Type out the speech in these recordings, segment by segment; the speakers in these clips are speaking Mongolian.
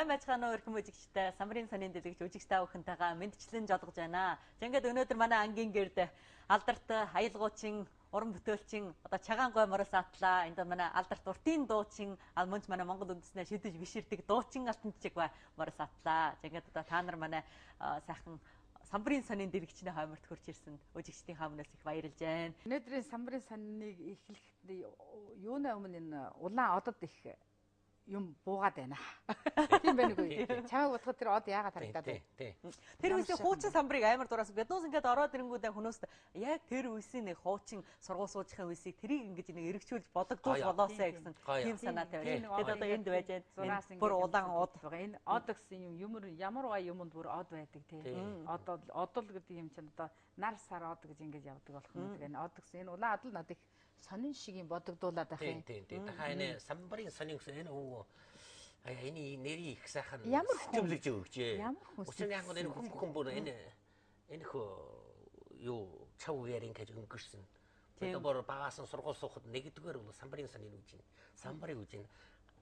Сайн байцгаана уу эрхэм үзэгчтэй. Самбарын сонин дэлгэж үзэгчтэй бүхэнтэйгээ мэдчлэн жолгож байна. За ингээд өнөөдөр манай ангийн гэрд алдарт аялгуучин, уран бүтээлчин, одоо цагаан гой морос атлаа. Энд манай алдарт уртын дуучин, мөнч манай Монгол үндэснээ шидэж биширдэг дуучин алтанчиг бай морос атлаа. За ингээд одоо та нар манай сайхан самбарын сонин дэлгэчний хойморт хурж ирсэн үзэгчдийн хаамнаас их баярлж байна. Өнөөдрийн самбарын сониныг эхлэхэд юуны өмнө энэ улаан одод их юм буугаад байна. Тийм байна үгүй. Чамайг бодоход тэр од яагаад харагдаад байна? Тэр үеийн хуучин самбарыг амар дураас биднээс ингээд ороод ирэнгүүтээ хүмүүст яг тэр үеийн нэг хуучин сургууль суужихын үеийг тэрийг ингэж нэг эргчүүлж бодогдуул болоосаа гэсэн тийм санаа тавьж. Тэгэд одоо энд байж байна. Бүр улаан од байгаа. Энэ од гэсэн юм ямар бай юмд бүр од байдаг тий. Одол гэдэг юм чинь одоо нар сар од гэж ингэж явдаг болох юм. Тэгээ од гэсэн энэ улаан од л надад их сонин шиг юм бодогдуулаад байх юм. Тийм. Дахиад энэ самбарын сонин гэсэн энэ хөө энэ нэрийг их сайхан сэтгэлж өгчээ. Учир нь яг энэ хүн бүр энэ хөө юу чав ярин гэж өнгөрсөн. Тэгээд бүр багаас нь сургууль суухад нэгдүгээр бол самбарын сонин үжин. Самбарыг үжин.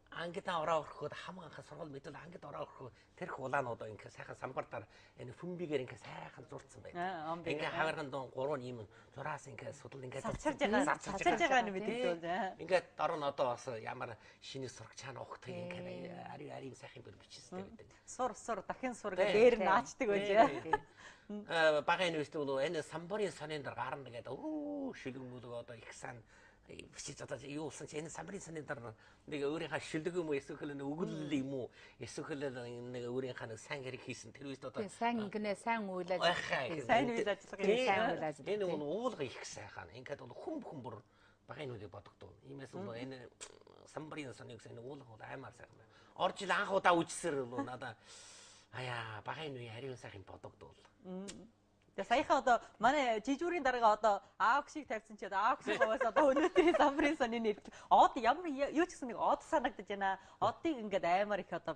Ангид ороо ороход хамгаан сургууль мэдвэл ангид ороо ороход тэр хулаанууд ингээ сайхан самбартаар энэ фүмбигээр ингээ сайхан зурцсан байдаг. Ингээ хаварган дон 3 ийм зураас ингээ судал ингээ сарчарж байгаа нь мэдээлэл. Ингээ дор нь одоо бас ямар шинэ сурах чаана ухдаг ингээ ари сайхан бүр бичсэн байдаг. Сур дахин сур гэдэг дээр наачдаг байж. Багын үстэй бол энэ самбарын сонин дээр гарна гэдэг шилгэмүүлэг одоо их сан бичиж одоо юу болсон ч энэ самбарын сонин дээр нэг өөрийнхөө шилдэг юм уу эсвэл нэг өгөл юм уу эсвэл нэг өөрийнхөө нэг сайн хэрэг хийсэн тэр үед одоо сайн ингэнэ сайн үйл ажиллагаа сайн үйл ажиллагаа энэ уулга их сайхан ингээд бол хүн бүр багын үнийг бодогдов. Иймээс бол энэ самбарын сонин гэсэн уулга бол аймаар сайхан байна. Орж ил анх удаа үжсээр бол надаа багын үе хариу сайхан бодогдов. Тэгээ саяхан одоо манай жижүүрийн дарга одоо аав шиг тавьсан чи одоо аав шиг уус одоо өнөөдрийн самбарын сонины нэр од ямар юу ч гэсэн нэг од санагдаж байна. Одыг ингээд аймаар их одоо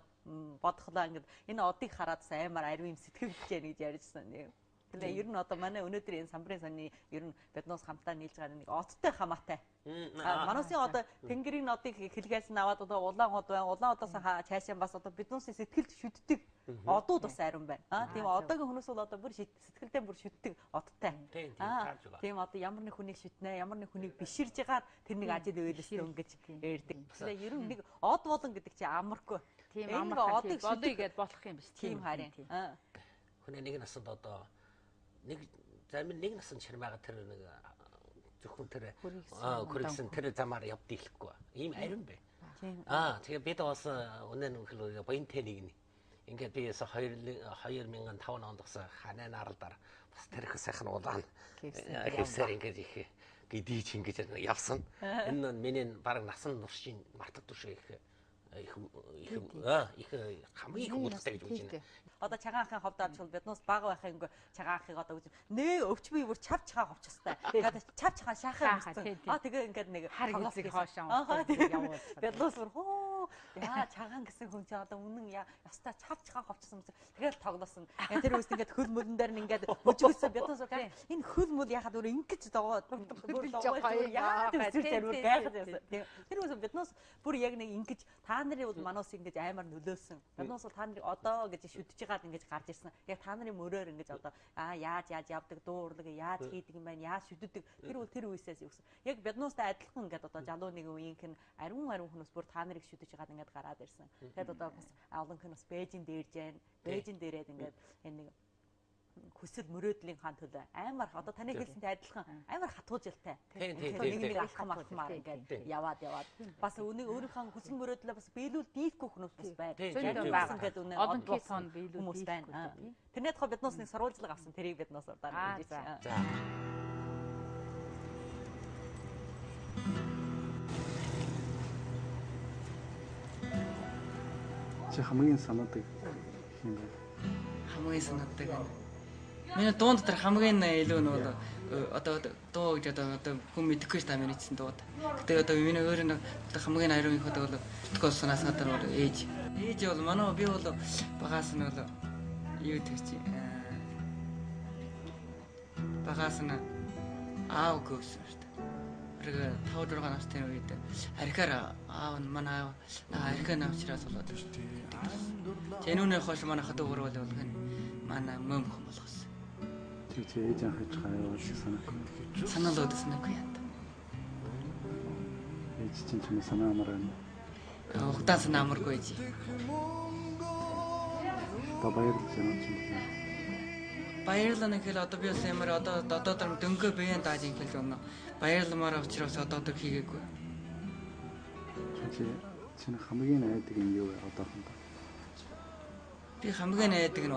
бодхолоо ингээд энэ одыг хараад аймаар ариун юм сэтгэгдэж байна гэж ярьжсэн. Тэгээ ер нь одоо манай өнөөдрийн самбарын сонины ер нь биднээс хамтаа нийлж байгаа нэг одтой хамаатай. Манайсын одоо тэнгэрийн одыг хэлгээс нь аваад одоо улаан од байна. Улаан одоос цаашаа бас одоо биднээс сэтгэлд шүддэг одууд бас ариун байна. Тийм одоогийн хүмүүс бол одоо бүр сэтгэлдээ бүр шүддэг одтой. Тийм одоо ямар нэг хүнийг шүтнэ, ямар нэг хүнийг биширж байгаа тэр нэг ажил үйлстэй өнгөж ярьдаг. Тэгээ ер нь нэг од болон гэдэг чи амаргүй. Тийм амаргүй бодъё гэд болох юм биш. Тийм харин. Хүний нэг насанд одоо нэг замын нэг насан чармаага тэр нэг зөвхөн тэр хүрэлсэн тэр замаар явдгийг хэлэхгүй. Ийм ариун бай. Тэгээ бид бас өнөө нөхөл боинтэй нэг ингээд би 2005 онд бас ханаа наралдаар бас тэр их сайхан улаан хэвсээр ингээд их гэдийч ингэж явсан. Энэ миний баг насан туршийн мартагдгүй шиг их хамгийн их уулзтай гэж үзэж байна. Одоо цагаан ахын ховд авчвал биднээс бага байхын ингээ цагаан ахыг одоо гэж нээ өвчмий бүр чав чагаа ховчстай. Тэгээд чав чагаа шахаа хийсэн. Тэгээ ингээд нэг хар үзэг хоошоо явуул. Биднээс бүр цагаан гэсэн хүн чи одоо үнэн ястаа чав чагаа ховчсон юм. Тэгээд тоглосон. Тэр үст ингээд хөл мөлн дээр нь ингээд өжгөлсөн биднээс энэ хөл мөл яхад өөр ингэж догоо бүр гайхаж яасан. Тэр үст биднээс бүр яг нэг ингэж та нарын бол манаас ингэж аймаар нөлөөсөн. Биднээс бол та нарыг одоо гэж шүтж байгаад ингэж гарч ирсэн. Яг та нарын мөрөөр ингэж одоо яаж явдаг, дуу урлаг яаж хийдэг юм байна, яаж шүтдэг. Тэр бол тэр үеэсээс юу гэсэн. Яг биднээсээ адилхан ингэж одоо залуу нэг үеийнх нь ариун хүмүүс бүр та нарыг шүтж байгаад ингэж гараад ирсэн. Тэгэд одоо бас олонх нь бас Бээжин дээрж байна. Бээжин дээрээд ингэж энэ нэг хүсэл мөрөөдлийн хаан төлөө аймаар одоо таны хэлсэнтэй адилхан аймаар хатгуужилтай. Нэг алхамаар ингээд яваад бас өөрийнхөө хүсэл мөрөөдлөө бас биелүүл дийлэхгүй хүмүүс бас байна. Ингээд үнэ олон хон биелүүл хүмүүс байна. Тэрний тухай биднээс нэг сурвалжлага авсан. Тэрийг биднээс удаа гэж байна. Чи хамгийн санаадаг юм бэ? Хамгийн санаадаг. Миний дуун дотор хамгийн илүү нь одоо дуу гэж одоо хүн мэдэхгүй ш та миний хэлсэн дууд. Гэтэ одоо миний өөр нэг хамгийн ариун их одоо төгөөс санаас гадар бол ээж бол манай би бол багаас нь бол юу тэгч багаас нь аав гэсэн ш та. 그리고 5, 6 настай үед архиар аав нь манай аав архиар навчраас болоод зэнүүнээ хойш манай хатуу өрөөл болгох нь манай мөн хүн болгосон. Тэг чи ээж анх иж гаяа санаагүй. Санал удааснаагүй яа. Ээж чинь ч юм санаа амар байна. Ухтаа санаа амаргүй ji. Та баярлж байна ч юм. Баярлана гэхэл одоо би бас ямар одоо дөнгөө биеийн дааж ингээл болно. Баярламаар учраас одоо хийгээгүй. Чи чинь хамгийн найдаг юм юу вэ одоохондоо? Би хамгийн найдаг нь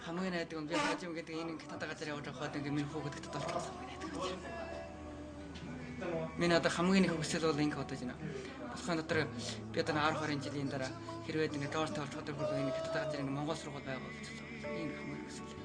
хамгийн найдаг нь би хаж юм гэдэг энэ хятад газар явж байхад ингээ миний хүүхэд хятад орчихсон хамгийн найдаг юм. Миний одоо хамгийн их хүсэл бол ингээ бодож байна. Босхон дотор би одоо 10 20 жилийн дараа хэрвээ ингээ доорт тавьж чадах бол энэ хятад газар ингээ Монгол сургууль байгуулж ийм хамгийн хүсэл.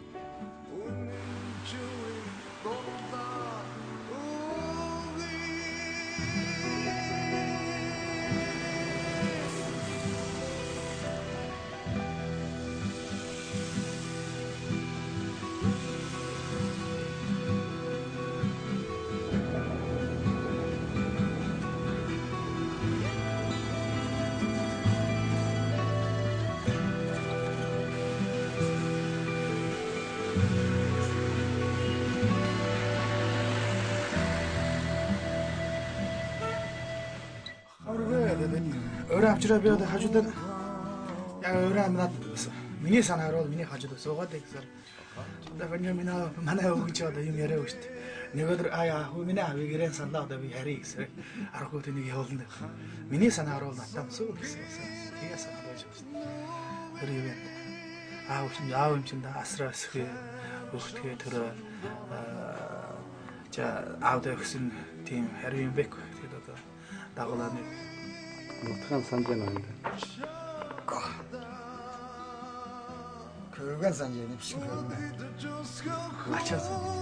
Өөрөө авчраа би одоо хажуудаа яг өөрөө амнаад байсан. Миний санаар бол миний хажууд суугаад гэсэн. Одоо манай өвгөн ч одоо юм яриа өгч. Нэг өдөр миний авиг ирэн сандаа одоо би харъя гэсэн. Аргагүй тэнийг явуулна. Миний санаар бол натам суу гэсэн. Тэгээ санаа байж байна. Тэр юм. Аав юм чинь асраа өсгөө өгтгээ тэр аавд өгсөн тийм харин юм бэ. Тэгээд одоо дагуулаа нэг Нутгаан санаж байна уу? 그간 산지 입신 그런데 맞춰서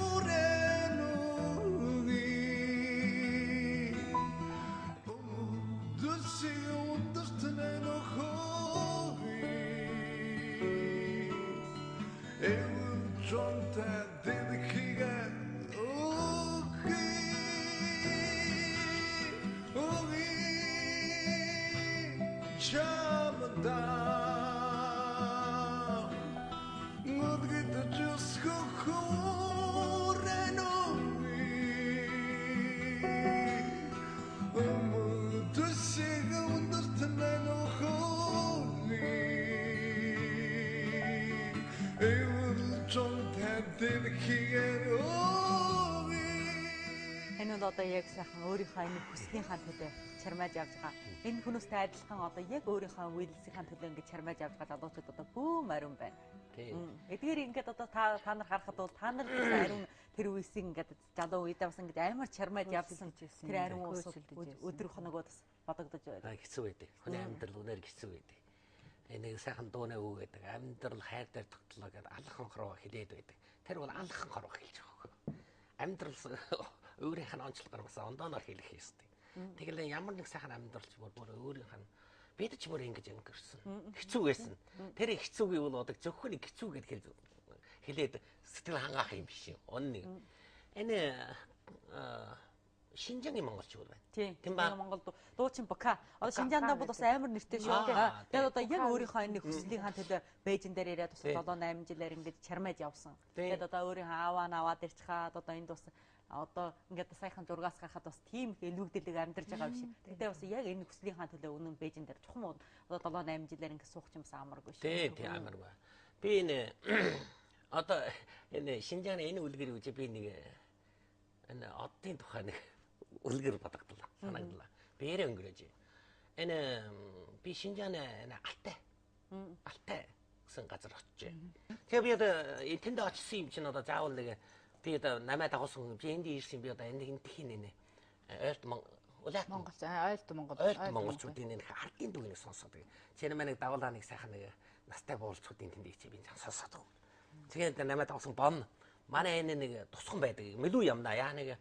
Энэ бол одоо яг сайхан өөрийнхөө энэ хүслийнхаа төлөө чармааж явж байгаа. Энэ хүмүүстэй адилхан одоо яг өөрийнхөө үйлсийнхаа төлөө ингэж чармааж явж байгаа залуучууд одоо бүүм ариун байна. Эдгээр ингээд одоо та нар харахад бол та нар ариун тэр үеийг ингээд залуу үедээ бас ингээд амар чармааж явсан тэр ариун уус өдөр хоногоо бас бодогдож байна. Хэцүү байдаг. Хүний амьдрал үнээр хэцүү байдаг. Энийг сайхан дуунаа үг гэдэг. Амьдрал хайр дээр тогтлоо гэдэг алхан хороо хилээд байдаг. Тэр бол алхан хороо хэлж байгаа хөө. Амьдрал өөрийнх нь онцлогоор бас ондооноор хэлэх ёстой. Тэгэл ямар нэг сайхан амьдралч бүр өөрийнх нь бид ч бүр ингэж өнгөрсөн. Хэцүү байсан. Тэр хэцүүг юу бол зөвхөн хэцүү гэдгээр хэлээд сэтгэл хангаах юм биш юм. Нэг. Энэ Шинжааны монголчууд байна. Тийм ба Монголд дуучин Бака. Одоо Шинжаандаа бол бас амар нэртэй шүү. Тэгээд одоо яг өөрийнхөө энэ хүслийнхаа төлөө Бээжин дээр ирээд бас 7 8 жилээр ингэж чармааж явсан. Тэгээд одоо өөрийнхөө аваад ирчихад одоо энд бас одоо ингээд сайхан зургаас гарахад бас тийм их элвэгдэлэг амьдарч байгаа биш. Тэгтээ бас яг энэ хүслийнхаа төлөө үнэн Бээжин дээр чухам одоо 7 8 жилээр ингэ суух юм бас амаргүй шүү. Тийм амаргүй. Би энэ одоо энэ Шинжааны энэ үлгэр үжи би нэг энэ оддын тухай нэг үлгэр бодогдлоо. Санагдлаа. Бээрээ өнгөрөөж. Энэ би Шинжааны энэ Алтай гэсэн газар очиж. Тэгээ би одоо тэнд очсон юм чинь одоо заавал нэг би одоо намайг дагуулсан би энд ирсэн би одоо энэ тхийн нэ. Ойлт монголчуудын энэ ардын дүгнэг сонсоод. Чи намайг дагуулаа нэг сайхан нэг настай буулчуудын тэнд ичээ би сонсоод. Тэгээд намайг дагуулсан бон манай энэ нэг тусган байдаг. Мэлүү юмнаа яа нэг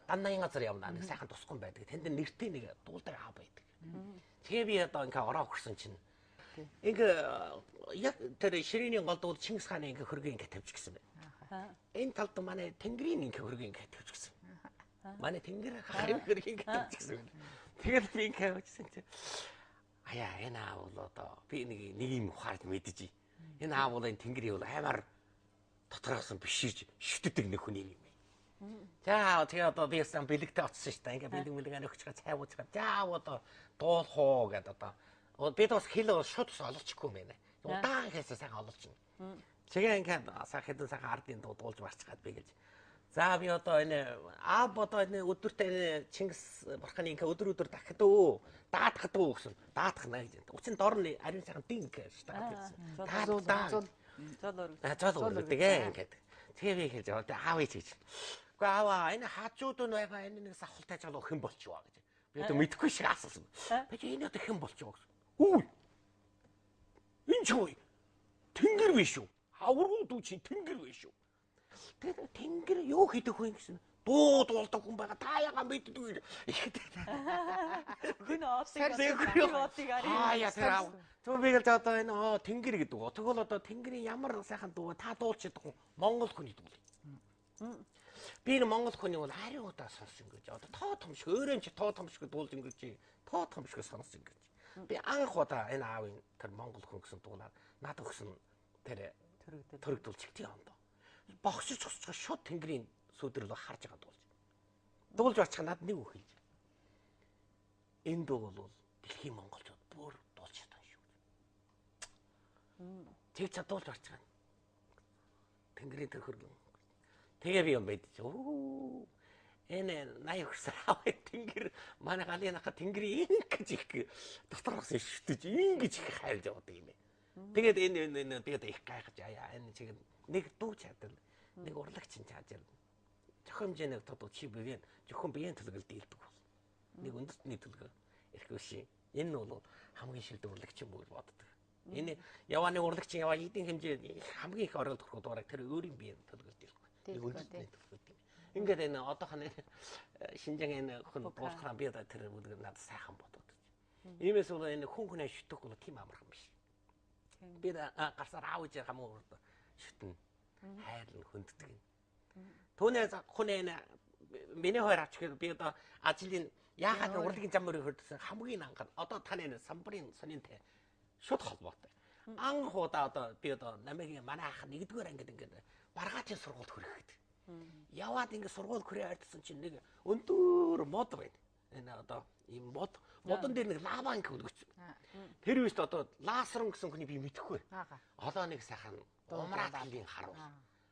даннайн газар явна нэг сайхан тусган байдаг. Тэнд нэртэй нэг дуулдаг аав байдаг. Тэгээ би одоо ингээ ороо хүрсэн чинь ингээ яг тэр ширээний голд бол Чингис хааны ингээ хөргөө ингээ тавьчих гэсэн байна. Энэ талд манай Тэнгэрийн ингээ хөргөө ингээ тавьчих гэсэн. Манай тэнгэр хайр ингээд гэсэн. Тэгээд би ингээд хэлсэн чи аяа энэ аав бол одоо би нэг юм ухаард мэдэж. Энэ аав бол энэ тэнгэрийн бол аймаар дотроос нь бишиж шүтдэг нэг хүн юм. За тэгээ одоо би ясан бэлэгтэй очсон шүү дээ. Ингээ бэлэг өгчгээ цай уучгаа. За одоо дуулах уу гэдэг одоо бид бас хэл шууд олчихгүй юм байна. Удаан хэлсэн сайхан олчихно. Тэгээ ингээ хэдэн сайхан ардын дуулж марцгаад би гэж. За би одоо энэ аав одоо энэ өдөртөө Чингис бурханы ингээ өдөр дахид өө даатах дөө гэсэн. Даатах наа гэж. Учир нь дор нь ариун сайхан дин гэж даатах гэсэн. Зол үрдэг ингээд. Тэгээ би хэлж байгаа. Аав ийж гэж. Уу аваа энэ хажууд нь байгаа энэ нэг сахал тайж байгаа хэн болчихваа гэж. Би одоо мэдэхгүй шиг асуусан. Би энэ одоо хэн болчихваа гэсэн. Үгүй. Энэ ч үгүй. Тэнгэр биш үү? Авруу дүү чи тэнгэр биш үү? Тэгээ тэнгэр юу хийдэг хүн гэсэн. Дуулдаг хүн байгаа. Та ягаан мэддэг. Хүн оотыг яа тэр аав. Тэгвэл би л одоо энэ тэнгэр гэдэг үү. Тэгвэл одоо тэнгэрийн ямар сайхан дуу та дуулчихдаг хүн Монгол хүний дуу. Би энэ Монгол хүний бол ариун удаа сонссон гэж. Одоо тоо томшиг өөрөө ч тоо томшиг дуулж ингэж тоо томшиг сонссон гэж. Би анх удаа энэ аавын тэр Монгол хүн гэсэн дуулаад надад өгсөн тэр төрөгдүүлж ихтэй ондоо. Богсож цосчоо шууд тэнгэрийн сүдрэл харж байгаа дуулж. Дуулж очих надад нэг үг хэлж. Энэ дуу бол дэлхийн монголчууд бүр дуулж чадсан шүү. Тэг чадвал орж байгаа. Тэнгэрийн тэр хөргөн. Тэгээ би юм байдж. Оо. Энэ 80 хүрсэн аваа тэнгэр манай галын хаа тэнгэрийн ингэж их дотроос шүтэж ингэж их хайрж яваад юм бэ. Тэгээд энэ тэгээд их гайхаж аа энэ чиг нэг дүү чадвал нэг урлагч чинь чаажал. Жохом хэмжээний тодоо чи биеийн жохом биеийн төлгөл дийлдэг бол. Нэг үндэстний төлгөө ирэхгүй ши. Энэ нь бол хамгийн шилдэг урлагч юм бол боддог. Энэ явааны урлагч яваа эдийн хэмжээ хамгийн их оролт хүрэх дуурайг тэр өөрийн биеийн төлгөл дийлдэг. Нэг үндэстний төлгөл. Ингээд энэ одоохон Шинжаан энэ хүн болохоо би одоо тэр үлгэр надад сайхан бодоод. Иймээс бол энэ хүн хүнээ шүтэх бол тийм амархан биш. Би гарсаар аавж хамуу шүтэн хайрлан хүнддэг. Түүнээс хүн энэ миний хоёр авчих би одоо ажлын яагаад урлагийн зам мөрөөр хөрдсөн хамгийн анхан одоо таны самбарын сонинтэй шууд холбоотой. Анх удаа одоо би одоо намайг манай ах нэгдүгээр ангид ингээд баргаатын сургуульд хүрэхэд. Яваад ингээд сургууль хүрээ ойртсон чинь нэг өндөр мод байна. Энэ одоо ийм модон дээр нэг лава анги өлгөч. Тэр үст одоо лаасрон гэсэн хүний би мэдэхгүй. Одоо нэг сайхан умраад гэлийн харуул.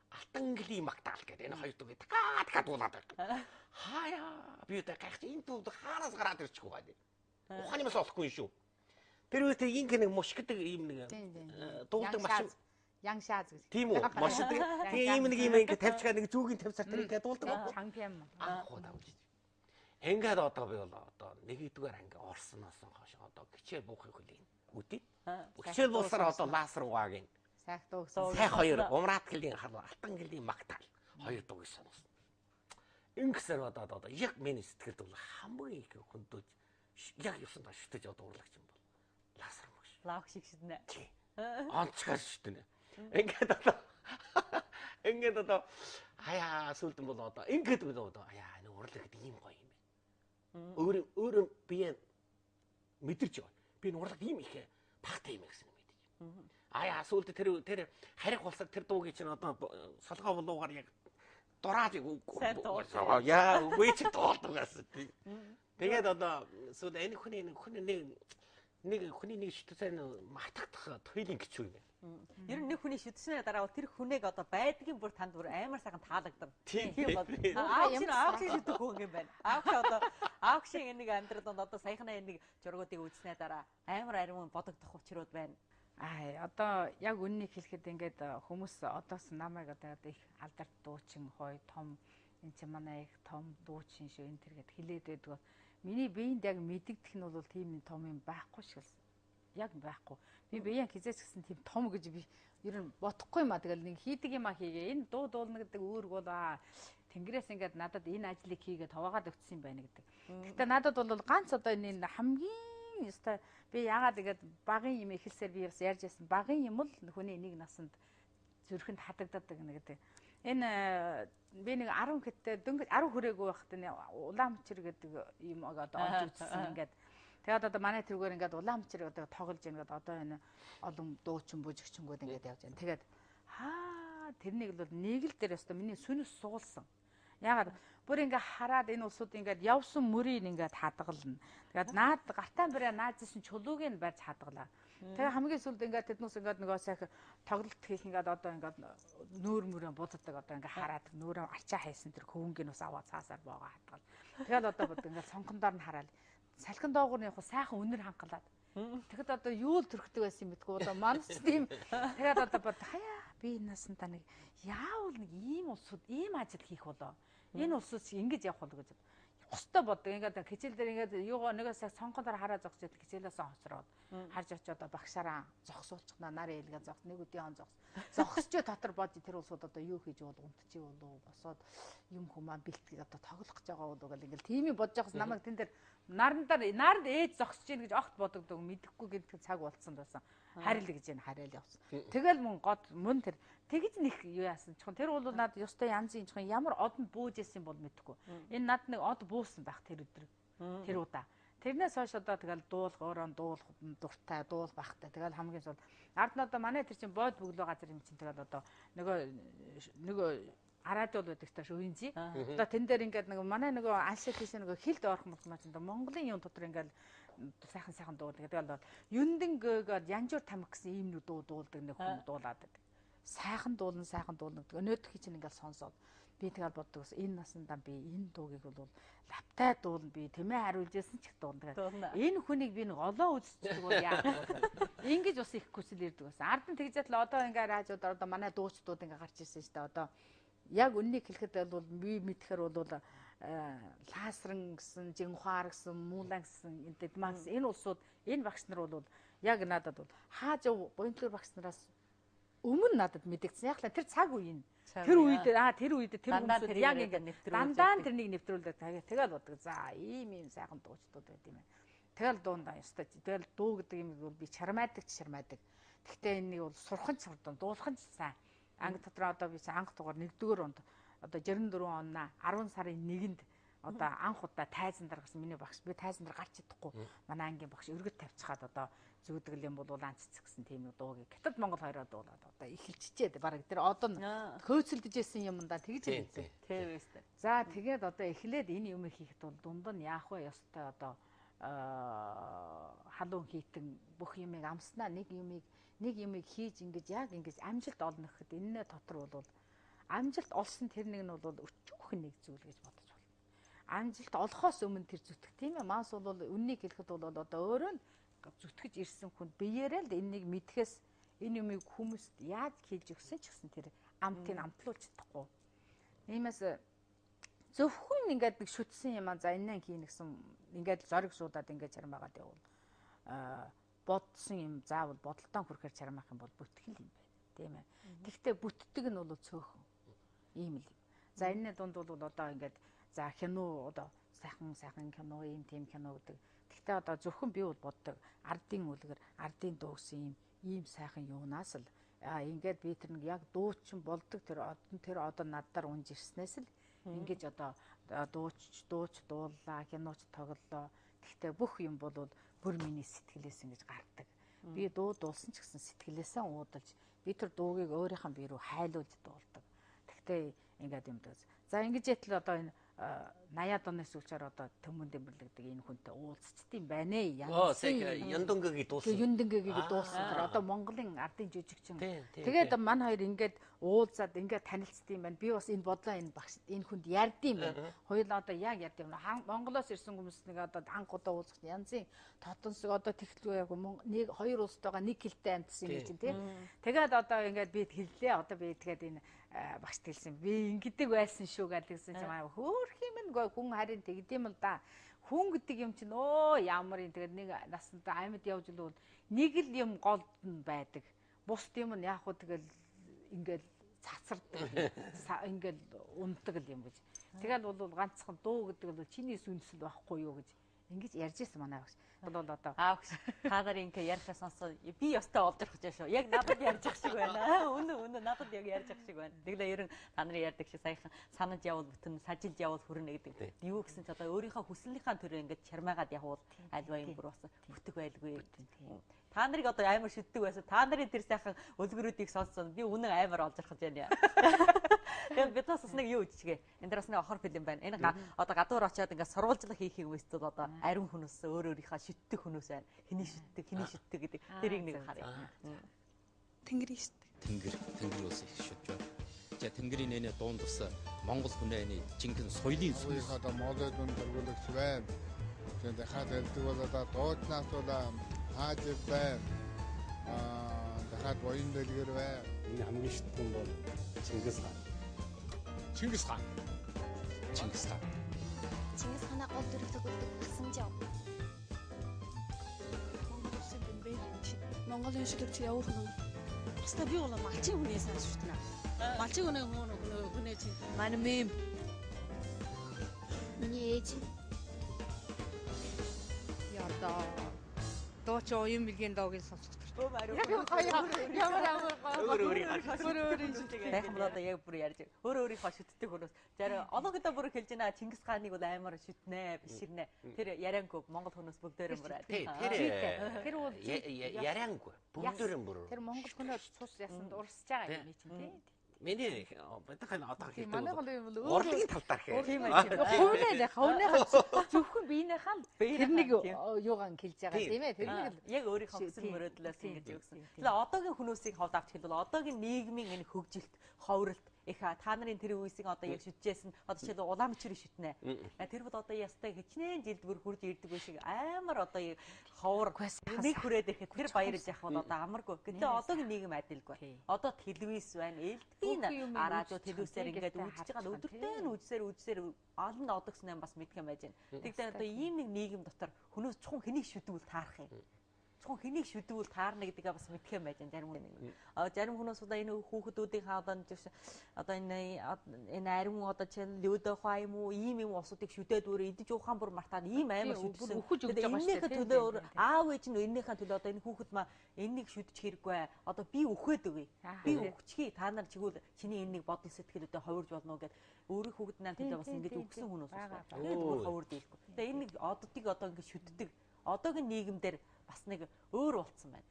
Алтан гэлийн магтаал гэдэг энэ хоёр дуу така дуулаад байна. Хаяа би одоо гайхаж энэ дуу хаараас гараад ирчихгүй байна. Ухааны мас олохгүй шүү. Тэр үст инг нэг мушгдаг ийм нэг дуулдаг машин Яншааз гэж. Тийм үү? Машиндаг. Тэгээ ийм нэг ингэ тавьчихаа нэг зүүгийн тавьсаар тэр ингэ дуулдаг. Чангпэм. Хоо давж. Ингээд одоо би бол одоо нэгдүгээр анги орсноос хойш одоо гिचээр буухыг хүлээн. Үгүй. Гिचээр буусаар одоо лаасар уаагийн. Сайх дуугсан. Сайх хоёр умраад гэлийн харлаа алтан гэлийн магтаал. Хоёр дууг сонсон. Ингэсээр одоо яг миний сэтгэлд бол хамгийн их хөндөөж яг юусан та шүтэж одоо урлагч юм бол лаасар мөш. Лавх шиг шиднэ. Онцгой шүтэнэ. Ингээд одоо хаяа сүлдэн бол одоо ингээд одоо хаяа энэ урлаг гэдэг ийм гоё юм байна. Өөрөө бие мэдэрч байгаа. Би энэ урлаг ийм их багтай юм гэсэн мэдээж. Хаяа сүлд тэр харих улсад тэр дуугийн чинь одоо солгоо болуугаар яг дураад яа үгүй чи дуулдаг гэсэн. Тэгээд одоо сүлд энэ хүний нэг хүний нэг шүтсэн матагдах туйлын гिचүү юм байна. Ер нь нэг хүний шүтснээр дараа тэр хүнийг одоо байдгийн бүр танд бүр амар сайхан таалагдав. Тийм бол аав шиг шүтэх хүн юм байна. Аав шиг нэг амьдралд одоо саяхнаа нэг зургуудыг үзснээр дараа амар ариун бодогдох учрууд байна. Одоо яг үннийг хэлэхэд ингээд хүмүүс одоос намайг одоо их алдарт дуучин хой том энэ ч манай их том дуучин шүү энэ төр гэд хэлээд байдаг. Миний биеинд яг мэдэгдэх нь бол тийм том юм байхгүй шиг л яг байхгүй. Би биеийн хизээч гэсэн тийм том гэж би ер нь бодохгүй юм а. Тэгэл нэг хийдэг юм а хийгээ. Энэ дуу дуулна гэдэг үүрэг бол Тэнгэрээс ингээд надад энэ ажлыг хийгээд хуваагаад өгсөн юм байна гэдэг. Гэтэ надад бол ганц одоо энэ хамгийн өстой би яагаад ингээд багын юм эхэлсээр би бас ярьж байсан. Багын юм л хүний нэг насанд зүрхэнд хадагдаад байна гэдэг. Энэ би нэг 10 гэтээ дөнгөж 10 хүрээгүй байхад энэ Улаанбаатар гэдэг юм одоо олж үзсэн ингээд. Тэгээд одоо манай тэргээр ингээд Улаанбаатар одоо тоглож ингээд одоо энэ олон дуучин бүжигчингүүд ингээд явж байна. Тэгээд тэрнийг бол нэг л дээр өстө миний сүнс суулсан. Ягаад бүр ингээ хараад энэ улсууд ингээд явсан мөрийг ингээд хадгална. Тэгээд наад гартаан бараа наазсан чулууг нь барьж хадгалаа. Тэгээ хамгийн сүлд ингээд тэднээс ингээд нөгөө сайхан тоглолт хийх ингээд одоо ингээд нүүр мөрөө буддаг одоо ингээд хараад нүүрөө арчаа хайсан тэр хөвөнгөнөөс аваад цаасаар боогоо хадгал. Тэгээд одоо бод ингээд сонгондоор нь хараад салхин доогуур нь яг сайхан үнэр хангалаад. Тэгэхэд одоо юу л төрхдөг байсан юм битгүү одоо манч тийм. Тэгээд одоо бод хаяа би насантаа нэг яавал нэг ийм улсууд ийм ажил хийх болоо. Энэ улсууд ингэж явах болоо гэж. Хостой боддог. Ингээд хичээл дээр ингээд юугаа нэгээс сонгондоор хараа зогсоод хичээлээс хосроод харж очиод багшаараа зогсуулчихна нар ээлгээ зогс нэг өдийн зогс. Зогсчоо дотор бод тэр улсууд одоо юу хийж бол унтчих болов босоод юм хүмүүс бэлтгэж одоо тоглох гэж байгаа болов гэл ингээд тийм бодож байгаас намайг тэн дээр наранд ээж зогсож гин гэж огт бодогддог мэдэхгүй гэдэг цаг болцсон байсан. Харил гэж энэ хараал явсан. Тэгэл мөн тэр тэгж нэг юу яасан ч тэр бол надад ёстой янзын ч ямар одонд бүүжсэн бол мэдэхгүй. Энэ над нэг од буусан байх тэр өдөр. Тэр удаа. Тэрнээс хойш одоо тэгэл дуулах өөрөө дуулах дуртай дуулах бахтай. Тэгэл хамгийн сул ард нь одоо манай тэр чинь бод бөглөө газар юм чинь тэгэл одоо нөгөө радио л байдаг тааш үинжи. Одоо тэн дээр ингээд нэг манай нөгөө аншил хийсэн нөгөө хилд орох мөрмөч энэ Монголын юм дотор ингээд сайхан дуулдаг. Тэгэл юндэн гээд янжуур тамхи гэсэн ийм нэг дуулдаг нэг хүн дуулаад байдаг. Сайхан дуулна. Өнөөдөр чинь ингээд сонсоод би тэгэл боддог ус энэ насандаа би энэ дуугийг бол лавтай дуулна би тэмээ хариулж ясан ч их дуулна. Энэ хүнийг би нэг олоо үзчихдэг бол яах вэ? Ингэж ус их хүсэл ирдэг ус. Ард нь тэгжэл одоо ингээд радиодор одоо манай дуучдууд ингээд гарч ирсэн шүү дээ. Одоо яг үннийг хэлэхэд бол би мэдхээр бол лаасран гэсэн, жинхуар гэсэн, муулан гэсэн, эдмакс энэ улсууд энэ багш нар бол яг надад бол хааж буянтлэр багш нараас өмнө надад мэдэгдсэн. Яг л тэр цаг үеийн тэр үед тэр хүмүүсүүд яг ингэ дандаа тэрнийг нэвтрүүлдэг. Тэгэл боддог. За ийм сайхан дуучдууд байт юм байна. Тэгэл дундаа ёстой. Тэгэл дуу гэдэг юм бол би чармаадаг. Гэхдээ энэ бол сурхан сурдан дуулах нь сайн. Анги дотор одоо би анх дугаар 1-р онд одоо 64 оноо 10 сарын 1-нд одоо анх удаа тайзан дээр гарсан миний багш би тайзан дээр гарч чадахгүй манай ангийн багш өргөд тавьчихад одоо зүгдгэл юм бол улаанцц гэсэн тийм нэг дуугийг Хятад Монгол хоёроо дуулаад одоо эхэлчихчээд баг тэр одоо хөөцөлдөжсэн юмдаа тэгж хэлсэн. Тийм үстэй. За тэгээд одоо эхлээд энэ юм хийхэд бол дунд нь яах вэ ёстой одоо халуун хийтэн бүх юмыг амснаа нэг юмыг хийж ингэж яг ингэж амжилт олно гэхэд энэний дотор бол амжилт олсон тэр нэг нь бол өчүүхэн нэг зүйл гэж бодож байна. Амжилт олохоос өмнө тэр зүтгэх тийм ээ. Манс бол үннийг хэлэхэд бол одоо өөрөө нь зүтгэж ирсэн хүн биеэрээ л энийг мэдхээс энэ юмыг хүмүүст яаж хийж өгсөн ч гэсэн тэр амтыг амтлуулж чадахгүй. Иймээс зөвхөн ингээд нэг шүтсэн юм аа за энэ хийнэ гэсэн ингээд зориг шуудаад ингээд чармаагаад явуул. Бодсон юм заавал бодолтон хүрэхээр чармаах юм бол бүтгэл юм байна. Тийм ээ. Гэхдээ бүтдэг нь бол цөөхөн. Ийм л юм. За энэний дунд бол одоо ингээд за кино одоо сайхан кино ийм тийм кино гэдэг. Гэхдээ одоо зөвхөн би бол боддог ардын үлгэр ардын дуу гэсэн ийм сайхан юунаас л ингээд би тэр нэг яг дуучин болдог тэр одоо надаар унж ирснээс л ингэж одоо дууч дууллаа киноч тоглолоо. Гэхдээ бүх юм бол бүр миний сэтгэлээс ингэж гардаг. Би дуу дуулсан ч гэсэн сэтгэлээсээ уудалж би тэр дуугийг өөрийнхөө бие рүү хайлуулж дуулдаг. Гэхдээ ингээд юм даа. За ингэж яатал одоо энэ 80-аад оны сүүлчээр одоо төмөн дэвэрлэгдэг энэ хүнтэй уулзчт юм байна ээ. Яндонгийн дуусан. Юндонгийн дуусан. Одоо Монголын ардын жүжигчин. Тэгээд мань хоёр ингээд уулзаад ингээд танилцд юм байна. Би бас энэ бодлоо энэ хүнд ярьд юм байна. Хоёулаа одоо яг ярьд юм. Монголоос ирсэн хүмүүс нэг одоо анх удаа уулзах янзын тотонсог одоо тэгтлгүй яг нэг хоёр улстайгаа нэг хилтэй амьдсан юм чинь тийм. Тэгээд одоо ингээд би хэллээ. Одоо би тэгээд энэ багш хэлсэн. Би ингэдэг байсан шүү гэдгсэн чинь аа хөөх юм нэг хүн харин тэгдэм л да. Хүн гэдэг юм чинь ямар юм тэгээд нэг насандаа амьд явж л нэг л юм гол нь байдаг. Бус юм нь яг хөө тэгэл ингээл цацардаг. Ингээл унтдаг юм гэж. Тэгэл бол ганцхан дуу гэдэг бол чиний сүнсэл байхгүй юу гэж Ингэж ярьж ирсэн манай багш. Бол одоо Аавч та нарын ингээ ярьхаа сонсоо би ёстой олж ирэх гэж шүү. Яг надад ярьж ах шиг байна. Үнэ надад яг ярьж ах шиг байна. Тэглээ ерөн та нарын ярьдаг шиг саяхан санаж явал бүтэн, сажилж явал хүрнэ гэдэг. Юу гэсэн ч одоо өөрийнхөө хүслийнхаа төрөө ингээ чармаагаад явал альва юм бүр бас бүтэх байлгүй. Та нарыг одоо амар шүтдэг байсан. Та нарын тэр сайхан өлгөрүүдийг сонссон. Би үнэн амар олж ирэх гэж байна. Тэгээд бид бас нэг юу үжигээ. Энэ дээрс нэг охор фильм байна. Энэ одоо гадуур очиод ингээ сурвалжлах хийхийг өстөд одоо ариун хүнөөс өөрийнхөө шүтдэг хүнөөс байна. Хэний шүтдэг гэдэг. Тэрийг нэг харъя. Тэнгэрийн шүтдэг. Тэнгэр ус их шүтж байна. За тэнгэрийн нэ дуун тус Монгол хүнээний жинхэнэ соёлын суурь одоо модод дүн дөрвөлөгч байна. Тэгээд дахиад ярьдаг бол одоо дуудлаас бол хааж байна. Дахиад воин дэлгэр байна. Энэ хамгийн шүтдэг нь бол Чингис хаан. Чингис хаан. Чингис хаан. Чингис хааны гол дүрийг төгөлдөг Хасанжав. Монгол улсын бэмбэр Монголын шилэгч явах нь. Баста би бол малчин хүнээс шүтнэ. Малчин хүнээ чи манай мэм. Миний ээж. яа дооч оюун билгийн доогийн сонсогч. Өөр яг бүр ярьж өөрийнхөө шүтдэг хөрөөс. Тэр ологдоо бүр хэлж байна Чингис хааныг бол аймаар шүтнэ, биширнэ. Тэр яриангүй Монгол хүнээс бүгдээрээ бүр. Тэр бол яриангүй бүгдээрээ бүр. Тэр Монгол хүнээс цус ясанд урсж байгаа юм чинь тий. Миний байтхан одоо хэлдэг. Манай гол юм бол урлагийн талдаар хэ. Тийм ээ. Хувийнхаа зөвхөн биенийхээ тэрнийг юугаан хэлж байгаа тийм ээ. Тэрнийг яг өөрийнхөө хүсэл мөрөөдлөөс ингэж өгсөн. Тэгэхээр одоогийн хүнөөсийг хавд авч хэлбэл одоогийн нийгмийн энэ хөгжилт, ховролт их та нарын тэр үеийг одоо яг шүтжсэн одоо жишээл улаан мөчрийг шүтнэ. Тэр бол одоо ястай хичнээн жилд бүр хурж ирдэг байх шиг амар одоо ховор нэг хүрээд ирэхэд тэр баярж явах бол одоо амаргүй. Гэтэ одоогийн нийгэм адилгүй. Одоо телевиз байна, ээлжийн радио телевизээр ингээд үзэж байгаа өдөртөө үжсээр олон одогснаа бас мэдх юм байж байна. Тэгвэл одоо ийм нэг нийгэм дотор хүнөөс чухам хэнийг шүтгүүл таарах юм. Чухам хэнийг шүтгүүл таарна гэдгээ бас мэдх юм байж зарим нэг. Зарим хүмүүс одоо энэ хүүхдүүдийн хаалан одоо энэ ариун одоо чинь лөөдөө хаа юм уу ийм юм усуудыг шүтээд өөрөө идэж ухаан бүр мартаад ийм амар шүтсэн. Тэгээд энэхээ төлөө аав ээж нь энэхээ төлөө одоо энэ хүүхэд маа энэнийг шүтж хэрэггүй. Одоо би үхээд өгье. Би үхчихье. Та нар чигүүл чиний энэнийг бодол сэтгэлүүдэд ховирж болно гэд өөрийн хүүхэд маань төлөө бас ингэж үгсэн хүмүүс байна. Тэгээд бүр ховир дийлэхгүй. Тэгээд энэ оддыг одоо ингэж шүтдэг. Одоогийн нийгэмдэр бас нэг өөр болцсон байна.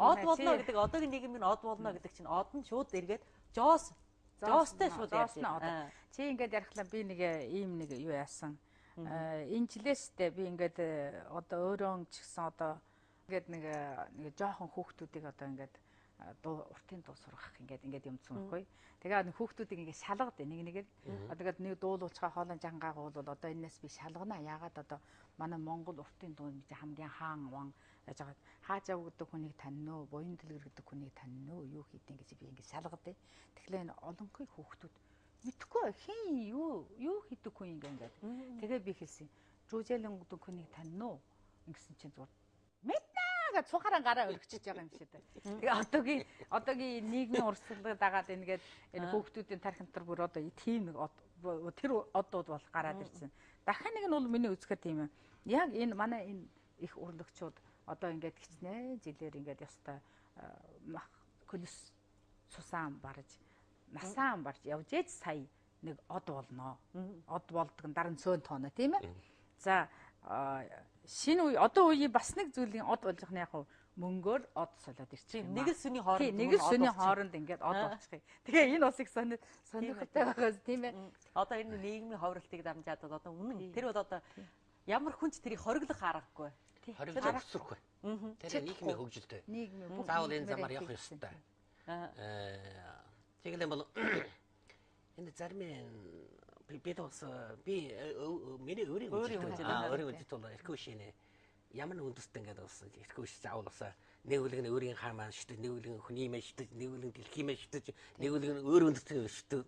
Од болно гэдэг одоогийн нийгмийн од болно гэдэг чинь од нь шууд эргээд жоостой шууд яасан. Чи ингээд ярихлаа би нэг ийм нэг юу яасан. Энэ жилээстэй би ингээд одоо өөрөө ч гэсэн одоо ингээд нэг жоохон хүүхдүүдийг одоо ингээд уртын дуу сургах ингээд юмцсан байхгүй. Тэгээд хүүхдүүдийг ингээд шалгад нэгээр одоо нэг дуулуучгаа хоолон жангаагаа бол одоо энэс би шалгана. Яагаад одоо манай Монгол уртын дуу хамгийн хаан ван яаж байгаа хааж авдаг хүнийг таньно уу, буян дэлгэр гэдэг хүнийг таньно уу, юу хийдин гэж би ингээд шалгад. Тэгэхээр энэ олонхой хүүхдүүд мэдхгүй хин юу хийдэг хүн ингээд. Тэгээ би хэлсэн. Жужэлэн гэдэг хүнийг таньно уу ингэсэн чинь зүгээр мэднэ цухараа гараа өргөчж байгаа юм шиг дээ. Тэгээ одоогийн нийгмийн урсгалыг дагаад ингээд энэ хүүхдүүдийн тархинтар бүр одоо тийм нэг тэр одууд бол гараад ирсэн. Дахин нэг нь бол миний үзэхээр тийм юм. Яг энэ манай энэ их урлагчууд одоо ингээд гिचнэ жилээр ингээд ёстой көлс сусаан барж насаан барж явж ээж сая нэг од болно. Од болдог дараа нь цөөн тооно тийм ээ. За шинэ үе одоо үеийн бас нэг зүйлийн од болж байгаа нь яг мөнгөөр од солиод ирчих. Нэг л сүний хооронд нэг л сүний хооронд ингээд од болчих. Тэгээ энэ усыг сонирхолтой байгаас тийм ээ. Одоо энэ нийгмийн ховролтыг дамжаад одоо үнэн тэр бол одоо ямар хүнч тэрийг хориглох аргагүй. Хориглох өсрөхгүй. Тэр нийгмийн хөгжилтэй. Заавал энэ замаар явах ёстой. Тэгэлэн бол энэ зарим бид бас би миний өөрийн үжилт бол эрхөө шинэ ямар нэг үндэстэй ингээд бас эрхөө шиж авал бас нэг үлэг нь өөрийн хаа маань шүтэж, нэг үлэг нь хүний маань шүтэж, нэг үлэг нь дэлхийн маань шүтэж, нэг үлэг нь өөр үндэстэй шүтэж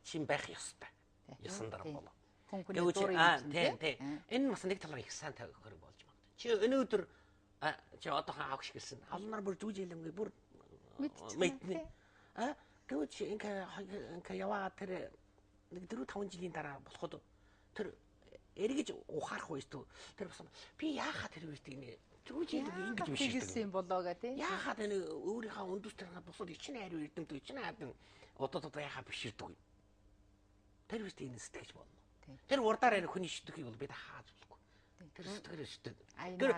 чин байх ёстой. Ёсон дараа бол. Энэ бас нэг талаар их сайн тохирог болж байна. Чи өнөөдөр чи одоо хаах шиг гэсэн. Алнаар бүр жүжиглэмгээ бүр мэднэ. Гэвч ингээ яваа тэр нэг 4-5 жилийн дараа болоход тэр эргэж ухаарах байсан. Тэр бас би яахаа тэр үедээ нэ зүгжийг ингэж биш гэсэн болоо гэдэг. Яахаа тэр өөрийнхөө өндөртөрхөө бусад ичнэ хайр эрдэмт ичнэ хаадан удаа яхаа биширдэг. Тэр үедээ энэ сэтгэж болно. Тэр урдаар хүний шидэхийг бол бид хааж болохгүй. Тэр сэтгэлээ шидэд. Тэр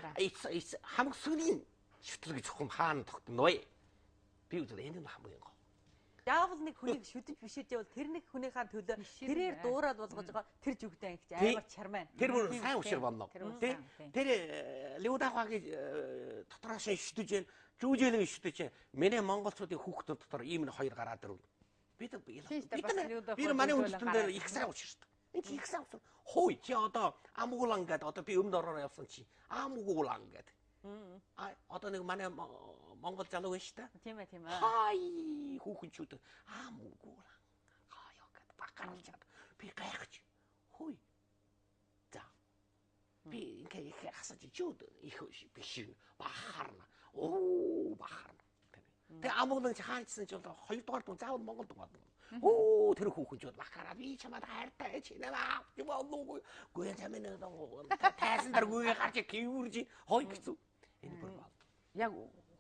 хамаг сүлийн шүтлэг зөвхөн хаана тогтно вэ? Би үзэл энэ нь хамгийн гоо. Яавал нэг хүнийг шүдэж биширж явал тэр нэг хүнийхээ төлөө тэрээр дуурайд болгож байгаа тэр зүгтэн гэж амар чармаа. Тэр бүр сайн ушир болно. Тэр Леодахагийн дотроос шүтэж जैन зүүжээлэн шүтэж जैन миний монголчуудын хүүхдүүд дотор ийм нэг хоёр гараад ирв. Бид манай хүндэстэн дээр их сайн уширдаг. Энд их сайн ушир. Хой чи одоо амгуулан гэдэг одоо би өмнө ороо явсан чи амгуулан гэдэг. Одоо нэг манай Монгол залуу байна шүү дээ. Тийм ээ. Хай хүүхэнчүүд амгуулан. Хаяа гэдэг бакаалж чад. Би гайхаж. Хой. За. Би ингээ их хасаж чууд их биш бахарна. Оо бахарна. Тэгээ амгуулан хаанчсан ч бол хоёрдугаар дун заавал Монгол дун гадна. Оо тэр хүүхэнчүүд бахараа би чамд хайртай чи наваа. Юу болов гүй чамын тайсан дээр гүй гарч кивүрж хой гэсэн. Энэ бүр яг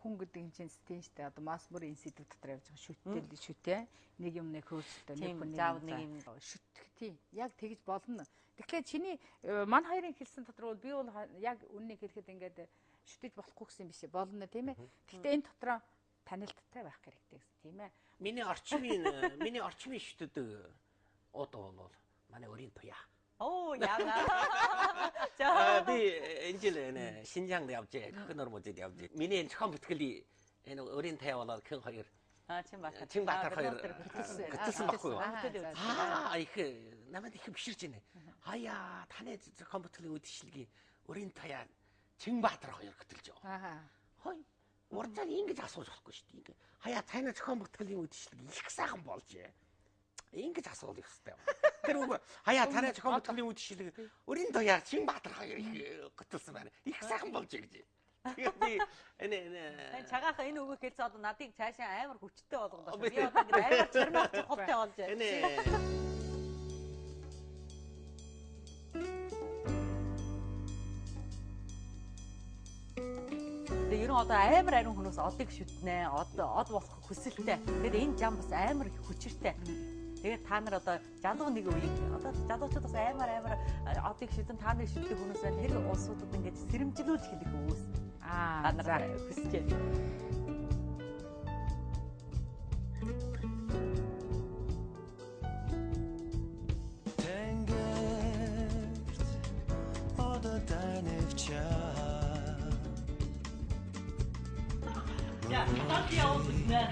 хүн гэдэг юм чинь стенжтэй одоо масс мөр институт дотор явж байгаа шүтээ нэг юм нэг хөөцтэй нэг хүн заавал нэг юм шүтэх тийм яг тэгж болно. Тэгэхээр чиний мань хоёрын хэлсэн дотор би бол яг үннийг хэлэхэд ингээд шүтэж болохгүй гэсэн биш болно тийм ээ. Гэхдээ энэ дотроо танилттай байх хэрэгтэй гэсэн тийм ээ. Миний орчмын шүтдэг одоо бол манай өрийн туяа. Оо яана. Би энэ жил Шинжаанд явжээ. Хөхн нормуудад явжээ. Миний энэ зохион бүтгэлийн энэ өрийн таяа болоод хэн хоёр Чинбаатар хоёр гэтэлсэн баггүй юу? Их намайг их биширж байна. Хаяа таны зохион бүтгэлийн үдшилгийн өрийн таяа Чинбаатар хоёр гэтэлж байгаа. Хой урдаа ингэж асууж болохгүй шүү дээ. Хаяа таны зохион бүтгэлийн үдшилэг их сайхан болжээ. Ингэж асуулах хэрэгтэй. Тэр үг хаяа танай зохион бүтгэлийн үдшилэг өрийн туяа Чинбаатар хоёр готолсон байна. Их сайхан болж гэж. Тэгээд би энэ чагаах энэ үгийг хэлсэн одоо надыг цаашаа амар хүчтэй болгоно. Би одоо ингэ амар чармаач ховтой болж байна. Ер нь одоо амар ариун хүмүүс одыг шүтнэ, од болох хүсэлтэй. Тэгэхээр энэ зам бас амар хүчиртэй. Тэгээд та нар одоо залуу нэг үеийг одоо залуучууд бас амар одыг шүтэн та нар шүтдэг хүмүүс байна. Тэр улсуудад ингэж сэрэмжлүүлж хэлэх хүмүүс. Та нар хүсэж байна.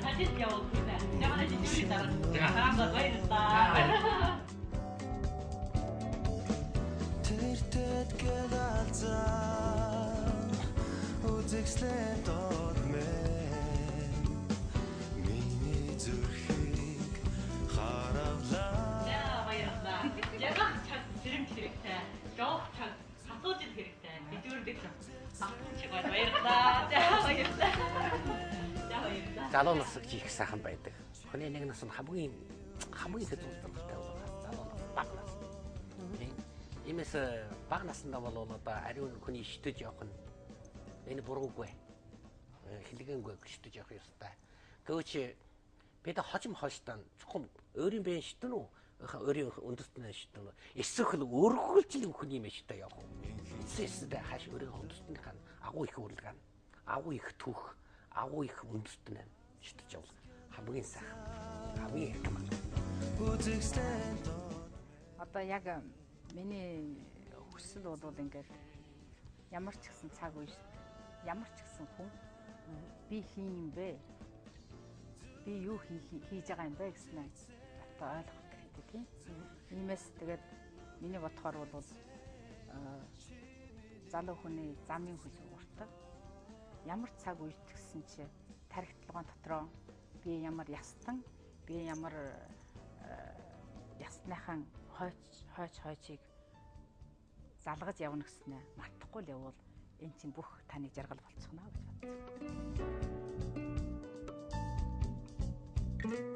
사진 찍어보자. 내가 지금 사람들 왜 있다. залуу нас их сайхан байдаг. Хүний нэг нас нь хамгийн хэцүүтэй залуу нас баг нас. Иймээс баг наснаа бол одоо ариун хүний шүтэж явах нь энэ буруугүй. Хилэгэнгүй шүтэж явах ёстой. Гэвч бид хожим хойштан зөвхөн өөрийн биеийн шүтэн үү? Өөрийн үндэстэн шүтэн үү? Эсвэл өргөлжил хүний юм шүтээ явах уу? Эсвэл хааш өөрийн үндэстнийх нь агуу их үрлэг, агуу их түүх, агуу их үндэстэн байна. Шүтэж явах хамгийн сайхан хамгийн их юм. Одоо яг миний хүсэл бол ингээд ямар ч гэсэн цаг үе шүү дээ. Ямар ч гэсэн хүн би хийн юм бэ? Би юу хийж байгаа юм бэ гэснээр одоо ойлгох хэрэгтэй тийм. Иймээс тэгээд миний бодохоор бол залуу хүний замын хөлөг уртаг ямар цаг үед гэсэн чи тархитлагын дотроо би ямар ястан би ямар ясныхан хойчийг залгаж явна гэснээр мартахгүй л явбал энэ чинь бүх таны жаргал болчихно гэж бодсон.